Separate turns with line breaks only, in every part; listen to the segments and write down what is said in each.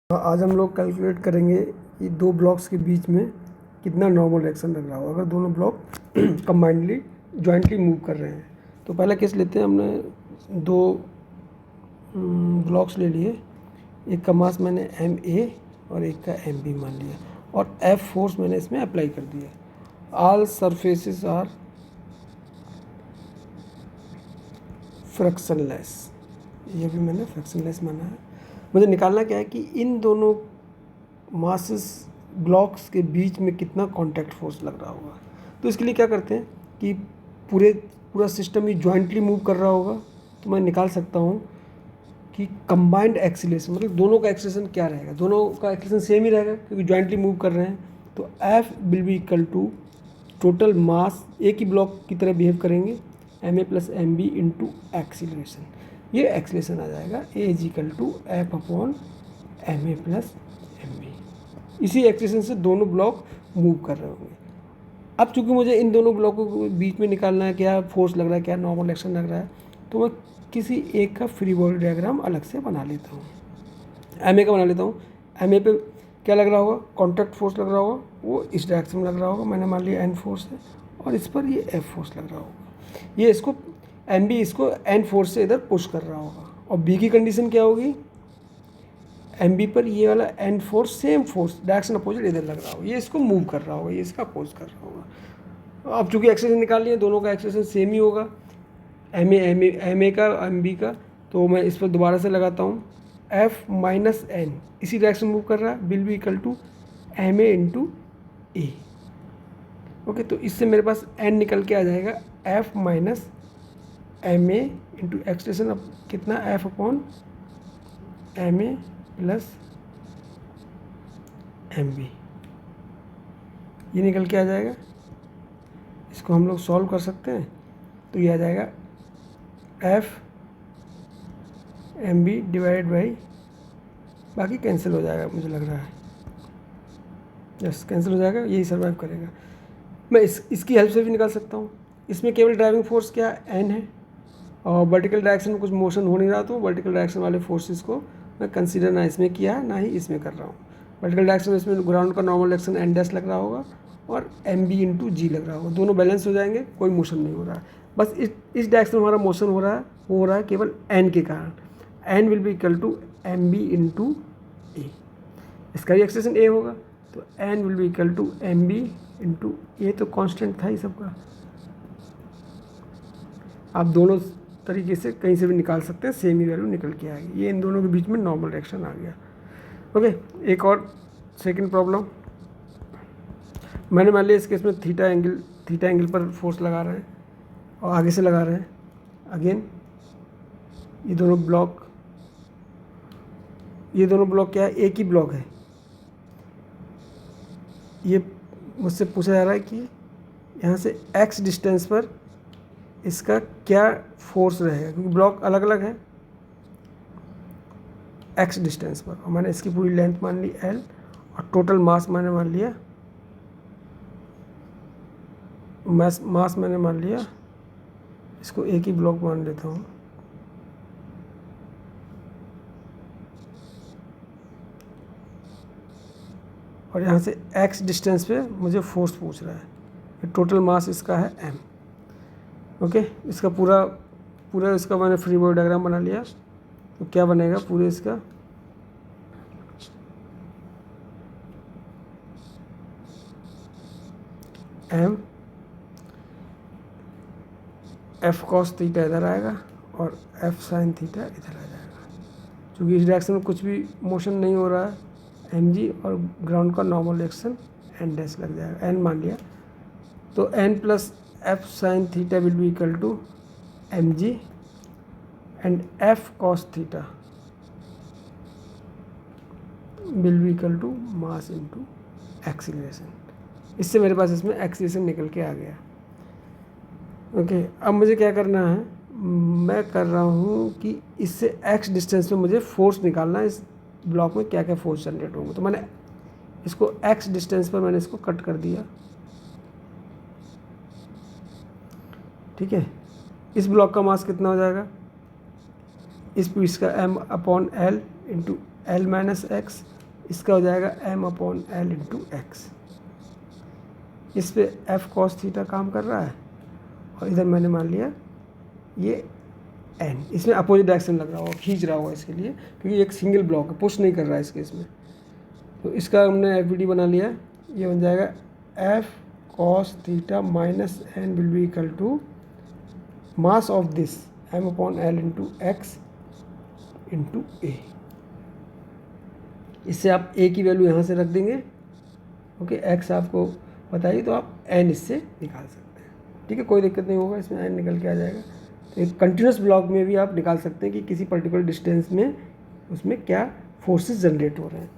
आज हम लोग कैलकुलेट करेंगे कि दो ब्लॉक्स के बीच में कितना नॉर्मल रिएक्शन लग रहा हो अगर दोनों ब्लॉक कंबाइंडली जॉइंटली मूव कर रहे हैं। तो पहला केस लेते हैं। हमने दो ब्लॉक्स ले लिए, एक का मास मैंने MA और एक का MB मान लिया और F फोर्स मैंने इसमें अप्लाई कर दिया। ऑल सरफेसेस आर फ्रिक्शनलेस, ये भी मैंने फ्रिक्शनलेस माना है। मुझे निकालना क्या है कि इन दोनों मासेस ब्लॉक्स के बीच में कितना कांटेक्ट फोर्स लग रहा होगा। तो इसके लिए क्या करते हैं कि पूरा सिस्टम ही जॉइंटली मूव कर रहा होगा, तो मैं निकाल सकता हूँ कि कंबाइंड एक्सीलरेशन मतलब दोनों का एक्सीलरेशन क्या रहेगा। दोनों का एक्सीलरेशन सेम ही रहेगा क्योंकि जॉइंटली मूव कर रहे हैं। तो F will be equal to total mass, एक ही ब्लॉक की तरह बिहेव करेंगे, MA plus MB into acceleration. ये एक्सीलरेशन आ जाएगा A is equal to F upon MA plus MB। इसी एक्सीलरेशन से दोनों ब्लॉक मूव कर रहे होंगे। अब चूंकि मुझे इन दोनों ब्लॉकों के बीच में निकालना है क्या फोर्स लग रहा है, क्या नॉर्मल एक्शन लग रहा है, तो मैं किसी एक का फ्री बॉडी डायग्राम अलग से बना लेता हूँ। MA का बना लेता हूँ। MA पे क्या लग रहा होगा, कॉन्टैक्ट फोर्स लग रहा होगा, वो इस डायरेक्शन में लग रहा होगा, मैंने मान लिया N फोर्स है, और इस पर ये F फोर्स लग रहा होगा। ये इसको MB इसको N फोर्स से इधर पुश कर रहा होगा। और B की कंडीशन क्या होगी, MB पर ये वाला N force same force direction opposite इधर लग रहा होगा, ये इसको मूव कर रहा होगा, ये इसका अपोज कर रहा होगा। अब चूंकि एक्सेलेरेशन निकाल लिया, दोनों का एक्सेलेरेशन सेम ही होगा, MA का MB का, तो मैं इस पर दोबारा से लगाता हूँ। F माइनस N इसी डायरेक्शन मूव कर रहा है, will be equal to MA into A. Okay, तो इससे मेरे पास N निकल के आ जाएगा F minus MA into acceleration अब कितना, F upon MA plus MB, ये निकल के आ जाएगा। इसको हम लोग सॉल्व कर सकते हैं, तो ये आ जाएगा F MB डिवाइडेड बाई, बाकी कैंसिल हो जाएगा मुझे लग रहा है, यस कैंसिल हो जाएगा, यही सर्वाइव करेगा। मैं इसकी हेल्प से भी निकाल सकता हूँ। इसमें केवल ड्राइविंग फोर्स क्या N है, और वर्टिकल डायरेक्शन में कुछ मोशन हो नहीं रहा, तो वर्टिकल डायरेक्शन वाले फोर्सेस को मैं कंसीडर ना इसमें किया है ना ही इसमें कर रहा हूँ। वर्टिकल डायरेक्शन में इसमें ग्राउंड का नॉर्मल डायरेक्शन N डैश लग रहा होगा और MB इंटू G लग रहा होगा, दोनों बैलेंस हो जाएंगे, कोई मोशन नहीं हो रहा है। बस इस डायरेक्शन में हमारा मोशन हो रहा है, वो हो रहा है केवल N के कारण। N will be equal to MB into A, इसका भी एक्सप्रेशन A होगा, तो N will be equal to MB into A, तो कांस्टेंट था ही सबका। आप दोनों तरीके से कहीं से भी निकाल सकते हैं, सेम ही वैल्यू निकल के आएगी। ये इन दोनों के बीच में नॉर्मल रिएक्शन आ गया। ओके, एक और सेकंड प्रॉब्लम। मैंने मान लिया इस केस में थीटा एंगल पर फोर्स लगा रहे हैं और आगे से लगा रहे हैं। अगेन ये दोनों ब्लॉक क्या है, एक ही ब्लॉक है। ये मुझसे पूछा जा रहा है कि यहाँ से x डिस्टेंस पर इसका क्या फोर्स रहेगा, क्योंकि ब्लॉक अलग अलग है x डिस्टेंस पर, और मैंने इसकी पूरी लेंथ मान ली L और टोटल मास मैंने मान लिया मास मैंने मान लिया, इसको एक ही ब्लॉक मान लेता हूँ। और यहाँ से x डिस्टेंस पे मुझे फोर्स पूछ रहा है, टोटल मास इसका है m। ओके, इसका पूरा इसका मैंने फ्री बॉडी डायग्राम बना लिया, तो क्या बनेगा पूरे इसका, m F cos थीटा इधर आएगा और F sin थीटा इधर आ जाएगा। क्योंकि इस डायरेक्शन में कुछ भी मोशन नहीं हो रहा है, mg, और ग्राउंड का नॉर्मल डायरेक्शन n डैश लग जाएगा, n मान लिया, तो n plus F sin theta will be equal to mg and F cos theta will be equal to mass into acceleration. इससे मेरे पास इसमें एक्सीलरेशन निकल के आ गया। ओके, अब मुझे क्या करना है, मैं कर रहा हूँ कि इससे x डिस्टेंस पे मुझे फोर्स निकालना है, इस ब्लॉक में क्या क्या फोर्स जनरेट होंगे। तो मैंने इसको x डिस्टेंस पर मैंने इसको कट कर दिया, ठीक है। इस ब्लॉक का मास कितना हो जाएगा, इस पीस का M upon L into L minus X, इसका हो जाएगा M upon L into X. इस पे एफ कॉस थीटा काम कर रहा है और इधर मैंने मान लिया ये एन, इसमें अपोजिट डायरेक्शन लग रहा होगा, खींच रहा होगा इसके लिए, क्योंकि एक सिंगल ब्लॉक है, पुश नहीं कर रहा है इसके इसमें। तो इसका हमने एफ बना लिया, ये बन जाएगा F cos theta minus N will be equal to mass of this M upon L into X into A. इससे आप ए की वैल्यू यहाँ से रख देंगे, ओके, एक्स आपको बताइए तो आप एन इससे निकाल सकते हैं, ठीक है, कोई दिक्कत नहीं होगा, इसमें एन निकल के आ जाएगा। तो एक कंटिन्यूस ब्लॉक में भी आप निकाल सकते हैं कि किसी पर्टिकुलर डिस्टेंस में उसमें क्या फोर्सेस जनरेट हो रहे हैं।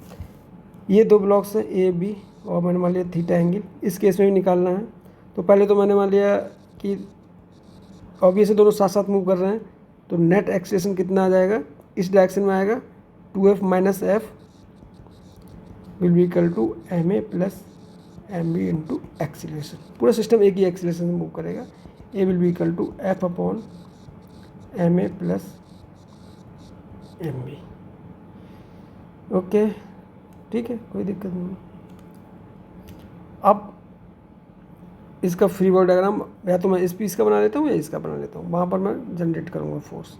ये दो ब्लॉक्स हैं ए बी, और मैंने मान लिया थीटा एंगल, इस केस में भी निकालना है। तो पहले तो मैंने मान लिया कि ऑब्वियसली दोनों साथ साथ मूव कर रहे हैं, तो नेट एक्सेलेरेशन कितना आ जाएगा, इस डायरेक्शन में आएगा 2f minus F will be equal to M A plus M B into acceleration. पूरा सिस्टम एक ही एक्सीलरेशन से मूव करेगा। A will be equal to F upon M A plus M B. Okay, ठीक है, कोई दिक्कत नहीं। अब इसका फ्री बॉडी डायग्राम या तो मैं इस पीस का बना लेता हूँ या इसका बना लेता हूँ, वहाँ पर मैं जनरेट करूँगा फोर्स।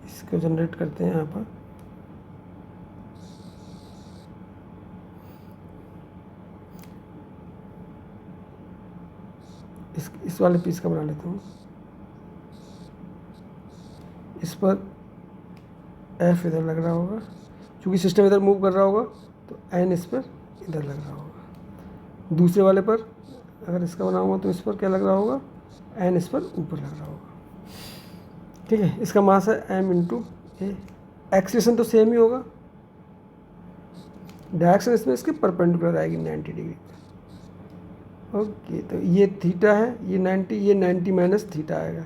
इसको जनरेट करते हैं यहाँ पर, इस वाले पीस का बना लेता हूँ। इस पर एफ इधर लग रहा होगा, क्योंकि सिस्टम इधर मूव कर रहा होगा, तो एन इस पर इधर लग रहा होगा। दूसरे वाले पर अगर इसका बनाऊंगा तो इस पर क्या लग रहा होगा, एन इस पर ऊपर लग रहा होगा, ठीक है। इसका मास है एम इंटू ए। एक्सीलरेशन तो सेम ही होगा, डायरेक्शन इसमें इसके परपेंडिकुलर आएगी 90 डिग्री पर। ओके, तो ये थीटा है, ये 90 माइनस थीटा आएगा,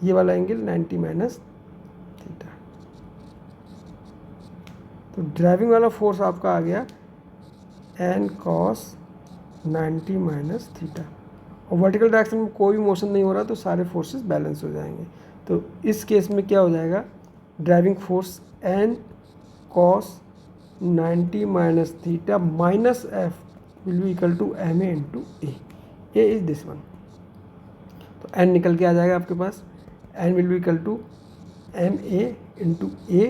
ये वाला एंगल 90 माइनस थीटा। तो ड्राइविंग वाला फोर्स आपका आ गया एन कॉस 90 माइनस थीटा, और वर्टिकल डायरेक्शन में कोई भी मोशन नहीं हो रहा, तो सारे फोर्सेस बैलेंस हो जाएंगे। तो इस केस में क्या हो जाएगा, driving force N cos 90 minus theta minus F will be equal to M A into A is this one. तो एन निकल के आ जाएगा आपके पास, N will be equal to M A into A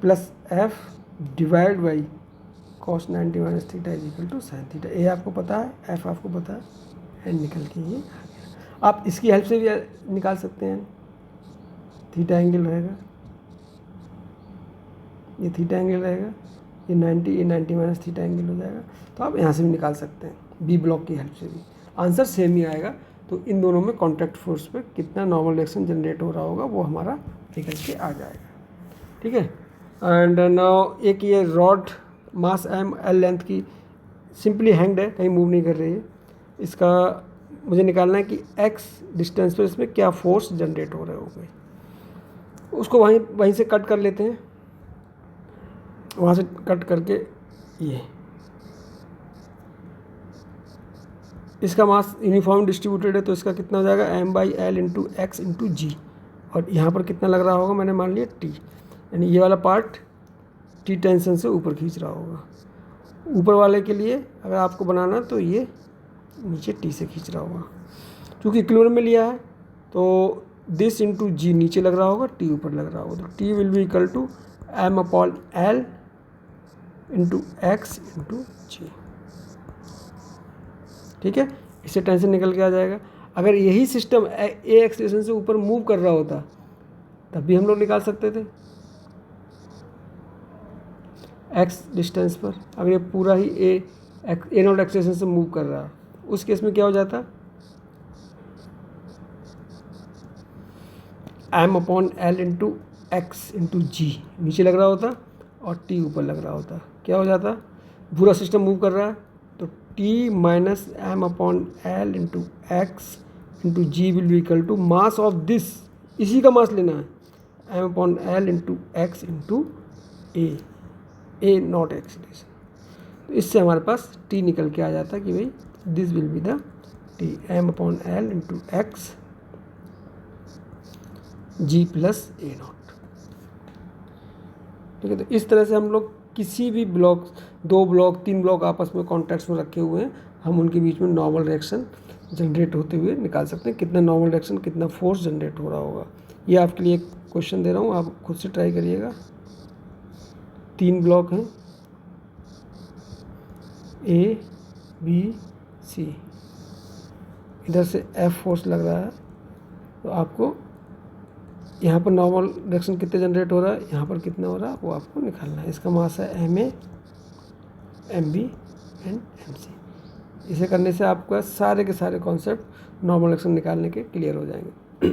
plus F divide by cos 90 minus theta is equal to sine theta. A आपको पता है, एफ आपको पता है, एन निकल के ये आ गया। आप इसकी हेल्प से भी निकाल सकते हैं, थीटा एंगल रहेगा, ये थीटा एंगल रहेगा, ये 90 माइनस थीटा एंगल हो जाएगा। तो आप यहाँ से भी निकाल सकते हैं बी ब्लॉक की हेल्प से भी, आंसर सेम ही आएगा। तो इन दोनों में कॉन्टैक्ट फोर्स पे कितना नॉर्मल रिएक्शन जनरेट हो रहा होगा वो हमारा निकल के आ जाएगा, ठीक है। एंड नाउ एक ये रॉड मास एम एल लेंथ की सिंपली हैंग्ड है, कहीं मूव नहीं कर रही है। इसका मुझे निकालना है कि एक्स डिस्टेंस पर इसमें क्या फोर्स जनरेट हो रहे होंगे। उसको वहीं से कट कर लेते हैं, वहाँ से कट करके ये इसका मास यूनिफॉर्म डिस्ट्रीब्यूटेड है, तो इसका कितना हो जाएगा M by L into X into G. और यहाँ पर कितना लग रहा होगा, मैंने मान लिया टी, यानी ये वाला पार्ट टी टेंशन से ऊपर खींच रहा होगा। ऊपर वाले के लिए अगर आपको बनाना तो ये नीचे टी से खींच रहा होगा। क्योंकि इक्विलिब्रियम में लिया है तो दिस इंटू जी नीचे लग रहा होगा, टी ऊपर लग रहा होगा। तो T will be equal to M upon L into X into G, ठीक है। इससे टेंशन निकल के आ जाएगा। अगर यही सिस्टम ए एक्सेलरेशन से ऊपर मूव कर रहा होता तब भी हम लोग निकाल सकते थे एक्स डिस्टेंस पर। अगर ये पूरा ही ए नॉट एक्सेलरेशन से मूव कर रहा, उस केस में क्या हो जाता, M upon L into X into G नीचे लग रहा होता और टी ऊपर लग रहा होता। क्या हो जाता, पूरा सिस्टम मूव कर रहा है तो T minus M upon L into X into G will be equal to mass of this, इसी का मास लेना है, M upon L into X into A naught acceleration. तो इससे हमारे पास टी निकल के आ जाता कि भाई this will be the T, M upon L into X G plus A naught. ठीक है, तो इस तरह से हम लोग किसी भी ब्लॉक, 2 ब्लॉक 3 ब्लॉक आपस में कॉन्टैक्ट्स में रखे हुए हैं, हम उनके बीच में नॉर्मल रिएक्शन जनरेट होते हुए निकाल सकते हैं, कितना नॉर्मल रिएक्शन, कितना फोर्स जनरेट हो रहा होगा। ये आपके लिए एक क्वेश्चन दे रहा हूँ, आप खुद से ट्राई करिएगा। 3 ब्लॉक हैं ए बी सी, इधर से एफ फोर्स लग रहा है, तो आपको यहाँ पर नॉर्मल रिएक्शन कितने जनरेट हो रहा है, यहाँ पर कितना हो रहा है, वो आपको निकालना है। इसका मास है M A, M B and M C. इसे करने से आपका सारे के सारे कॉन्सेप्ट नॉर्मल रिएक्शन निकालने के क्लियर हो जाएंगे।